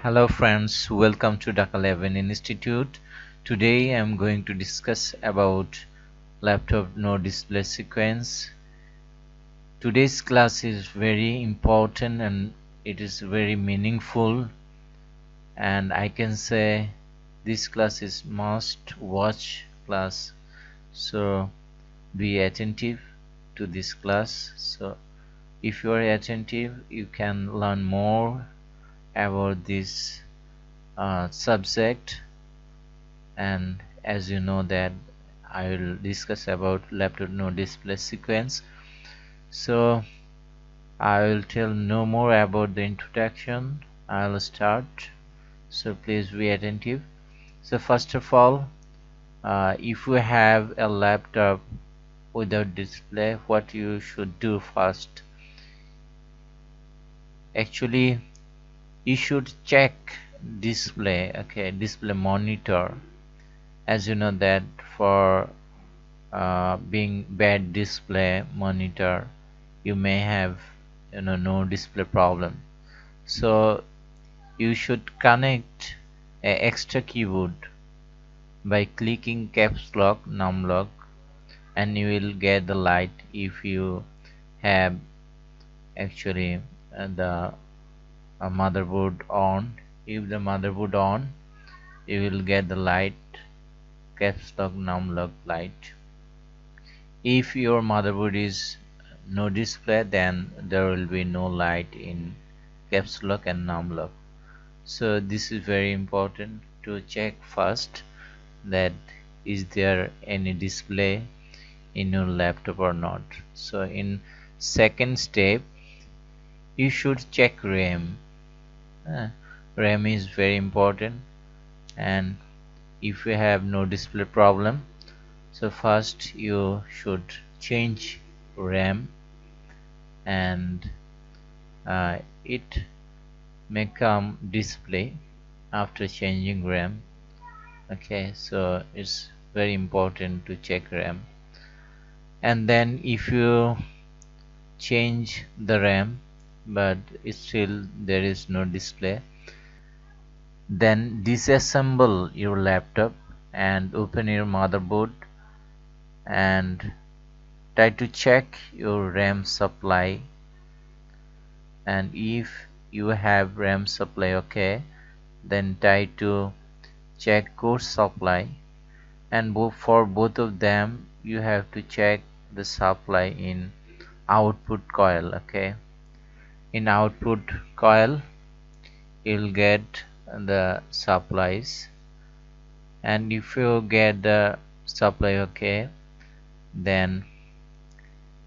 Hello friends, welcome to Dhaka 11 Institute. Today I am going to discuss about laptop no display sequence. Today's class is very important and it is very meaningful, and I can say this class is must watch class. So be attentive to this class. So if you are attentive, you can learn more about this subject. And as you know that I will discuss about laptop no display sequence. So I will tell no more about the introduction. I will start, so please be attentive. So first of all, if you have a laptop without display, what you should do first? Actually, you should check display, okay, display monitor. As you know that for being bad display monitor, you may have no display problem. So you should connect a extra keyboard by clicking caps lock num lock, and you will get the light. If you have actually the motherboard on, if the motherboard on, you will get the light, caps lock num lock light. If your motherboard is no display, then there will be no light in caps lock and num lock. So this is very important to check first, that is there any display in your laptop or not. So in second step, you should check RAM. RAM is very important, and if you have no display problem, so first you should change RAM, and it may come display after changing RAM. Okay, so it's very important to check RAM. And then if you change the RAM but still there is no display, then disassemble your laptop and open your motherboard and try to check your RAM supply. And if you have RAM supply okay, then try to check core supply, and for both of them you have to check the supply in output coil. Okay, in output coil you'll get the supplies, and if you get the supply okay, then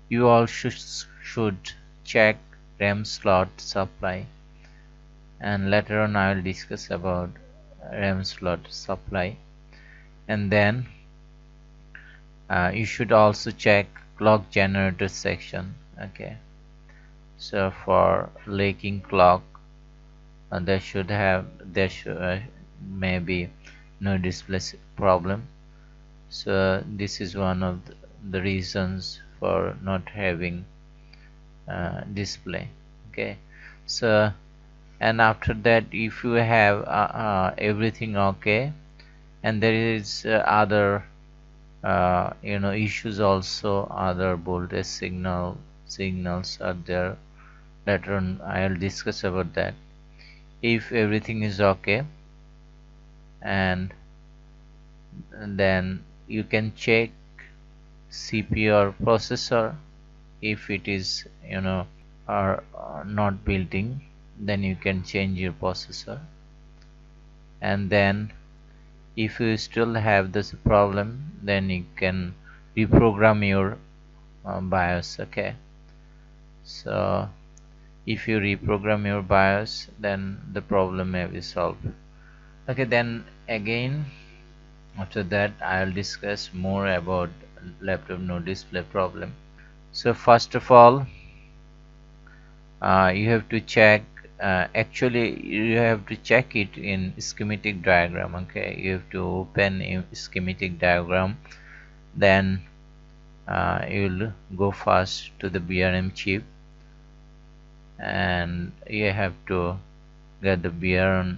you also should check RAM slot supply, and later on I will discuss about RAM slot supply. And then you should also check clock generator section. Okay, so for lagging clock, there should maybe no display problem. So this is one of the reasons for not having display. Okay, so and after that, if you have everything okay, and there is other issues also, other voltage signals are there, later on I'll discuss about that. If everything is okay, and then you can check CPU or processor. If it is are not built in, then you can change your processor. And then if you still have this problem, then you can reprogram your BIOS. Okay, so if you reprogram your BIOS, then the problem may be solved. Okay, then again after that I'll discuss more about laptop no display problem. So first of all, you have to check, actually you have to check it in schematic diagram. Okay, you have to open a schematic diagram, then you'll go first to the BRM chip, and you have to get the BRN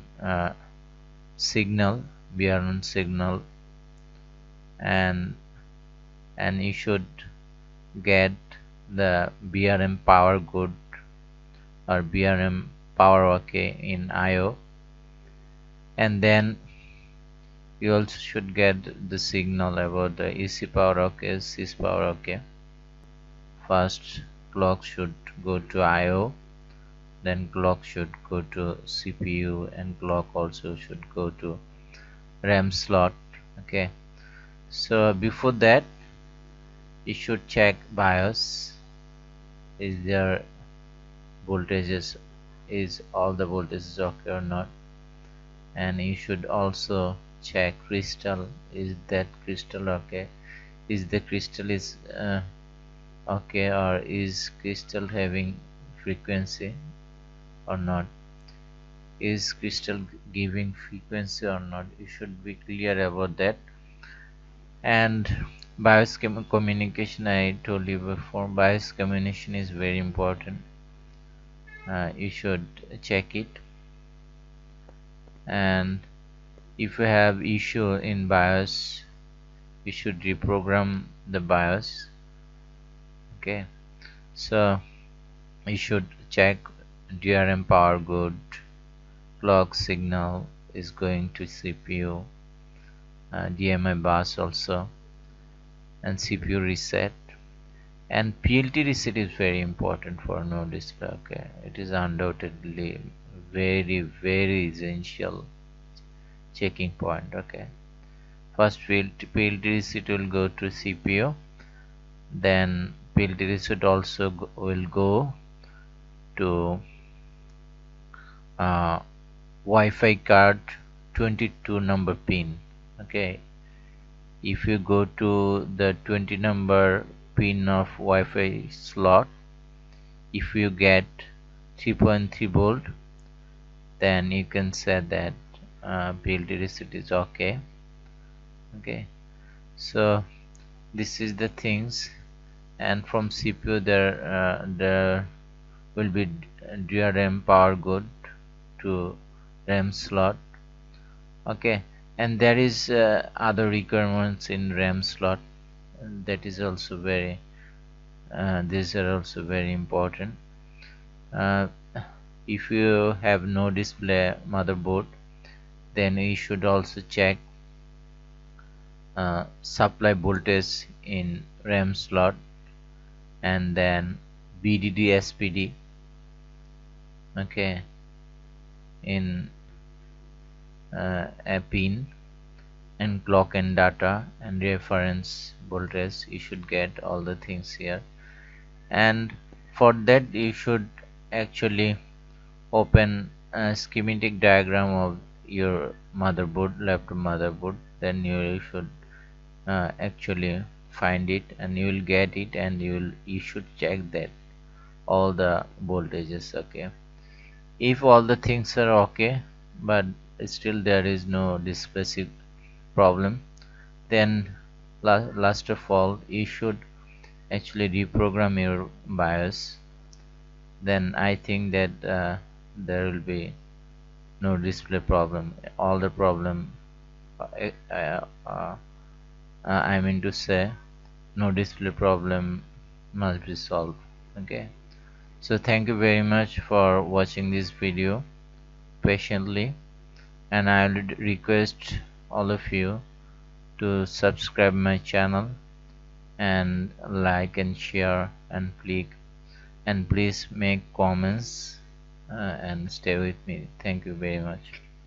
signal, BRN signal, and you should get the BRM power good or BRM power OK in IO, and then you also should get the signal about the EC power OK, sys power OK. First clock should go to IO, then clock should go to CPU, and clock also should go to RAM slot. Okay, so before that you should check BIOS. Is there voltages, is all the voltages okay or not? And you should also check crystal, is that crystal okay? Is the crystal is okay, or is crystal having frequency or not? Is crystal giving frequency or not? You should be clear about that. And BIOS communication, I told you before, BIOS communication is very important. You should check it. And if you have issue in BIOS, you should reprogram the BIOS. Okay, so you should check DRM power good, clock signal is going to CPU, DMI bus also, and CPU reset. And PLT reset is very important for no display. Okay, it is undoubtedly very essential checking point. Okay, first PLT reset will go to CPU, then PLT reset also will go to Wi-Fi card 22 number pin. Okay, if you go to the 20 number pin of Wi-Fi slot, if you get 3.3 volt, then you can say that PLT reset is okay. Okay, so this is the things. And from CPU there will be DRM power good to RAM slot. Okay, and there is other requirements in RAM slot, that is also very these are also very important. If you have no display motherboard, then you should also check supply voltage in RAM slot, and then VDD SPD, okay, in a pin, and clock and data and reference voltage. You should get all the things here, and for that you should actually open a schematic diagram of your motherboard, laptop motherboard. Then you should actually find it, and you will get it, and you should check that all the voltages. Okay, if all the things are okay but still there is no display problem, then last of all you should actually reprogram your BIOS. Then I think that there will be no display problem. All the problem I mean to say, no display problem must be solved. Okay, so thank you very much for watching this video patiently, and I would request all of you to subscribe my channel and like and share and click, and please make comments and stay with me. Thank you very much.